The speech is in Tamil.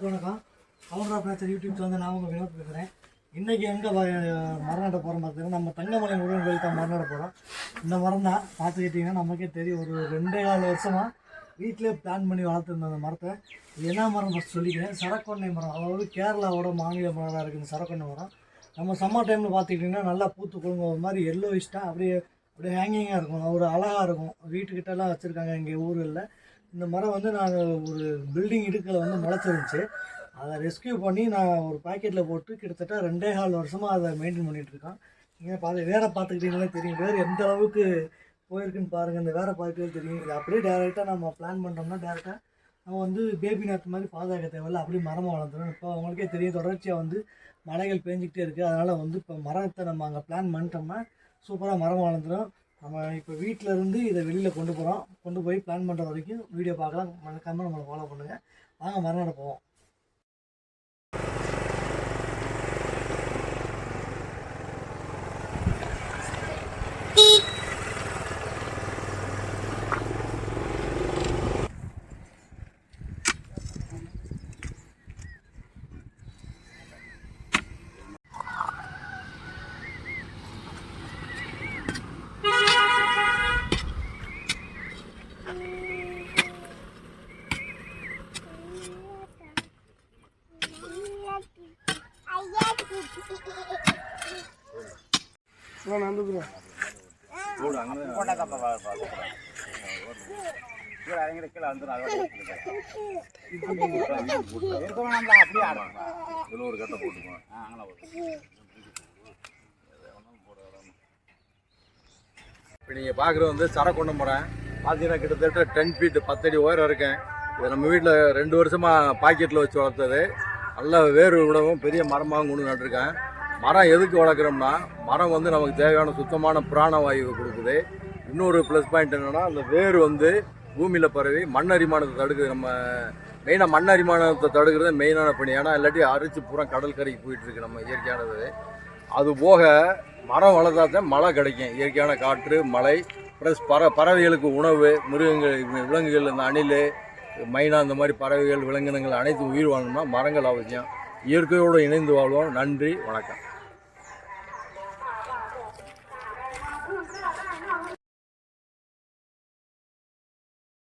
அனைவருக்கும் வணக்கம். Power of nature YouTube channel நான் உங்கள் வினோத் பேசுகிறேன். இன்றைக்கி எங்கே மரம் நட போகிறோம் பார்த்தீங்கன்னா, நம்ம தங்கமலை முருகன் கோயில் தான் மரம் நட போகிறோம். இந்த மரம் தான் பார்த்துக்கிட்டிங்கன்னா நமக்கே தெரியும். ஒரு 2.25 வருஷமாக வீட்டிலே பிளான் பண்ணி வளர்த்துருந்த அந்த மரத்தை. இது என்ன மரம் ஃபஸ்ட் சொல்லிக்கிறேன். சரக்கொன்னை மரம், அதாவது கேரளாவோட மாநில மரம் இருக்குது இந்த சரக்கொன்னை மரம். நம்ம சம்மர் டைமில் பார்த்துக்கிட்டிங்கன்னா நல்லா பூத்து குழுங்க ஒரு மாதிரி எல்லோ இஷ்டாக அப்படியே ஹேங்கிங்காக இருக்கும், ஒரு அழகாக இருக்கும். வீட்டுக்கிட்டலாம் வச்சுருக்காங்க எங்கள் ஊர்களில். இந்த மரம் வந்து நான் ஒரு பில்டிங் இடுக்கில் வந்து முளைச்சிருந்துச்சு. அதை ரெஸ்கியூ பண்ணி நான் ஒரு பாக்கெட்டில் போட்டு கிட்டத்தட்ட 2.25 வருஷமாக அதை மெயின்டைன் பண்ணிகிட்ருக்கோம். நீங்கள் வேரை பார்த்துக்கிட்டீங்களே தெரியும், வேறு எந்த அளவுக்கு போயிருக்குன்னு பாருங்கள். இந்த வேரை பார்த்துக்கிட்டே தெரியும். இது அப்படியே டேரெக்டாக நம்ம பிளான் பண்ணுறோம்னா டேரெக்டாக நம்ம வந்து பேபி நாத்து மாதிரி பாதுகாக்க தேவையில்லை, அப்படியே மரமாக வளர்ந்துடும். இப்போ அவங்களுக்கே தெரியும், தொடர்ச்சியாக வந்து மழைகள் பேஞ்சிக்கிட்டே இருக்குது. அதனால் வந்து இப்போ மரத்தை நம்ம அங்கே பிளான் பண்ணிட்டோம்னா சூப்பராக மரம் வளர்ந்துடும். நம்ம இப்போ வீட்டில் இருந்து இதை வெளியில் கொண்டு போய் பிளான் பண்ணுற வரைக்கும் வீடியோ பார்க்கலாம். மறக்காமல் நம்மளை ஃபாலோ பண்ணுங்கள். வாங்க மரம் நட போவோம். இப்போ நீங்கள் பார்க்குறது வந்து சரக்கொண்டை மரம். பார்த்தீங்கன்னா கிட்டத்தட்ட 10 ஃபீட் 10 அடி உயரம் இருக்கேன். இதை நம்ம வீட்டில் 2 வருஷமாக பாக்கெட்டில் வச்சு வளர்த்தது. நல்ல வேறு விடவும் பெரிய மரமாகவும் கொண்டு நட்டுருக்கேன். மரம் எதுக்கு வளர்க்குறோம்னா, மரம் வந்து நமக்கு தேவையான சுத்தமான பிராணவாயுவை கொடுக்குது. இன்னொரு ப்ளஸ் பாயிண்ட் என்னென்னா, அந்த வேர் வந்து பூமியில் பரவி மண் அரிமானத்தை தடுக்குது. நம்ம மெயினாக மண் அரிமானத்தை தடுக்கிறது மெயினான பணி. ஏன்னா இல்லாட்டி அரிச்சு பூரா கடல் கரைக்கு போயிட்டுருக்கு நம்ம இயற்கையானது. அது போக மரம் வளர்த்தா தான் மழை கிடைக்கும், இயற்கையான காற்று, மழை, ப்ளஸ் பறவைகளுக்கு உணவு, மிருகங்கள், விலங்குகள், இந்த அணில், மைனா, இந்த மாதிரி பறவைகள், விலங்கினங்கள் அனைத்தும் உயிர் வாழணும்னா மரங்கள் அவசியம். இயற்கையோடு இணைந்து வாழ்வோம். நன்றி, வணக்கம்.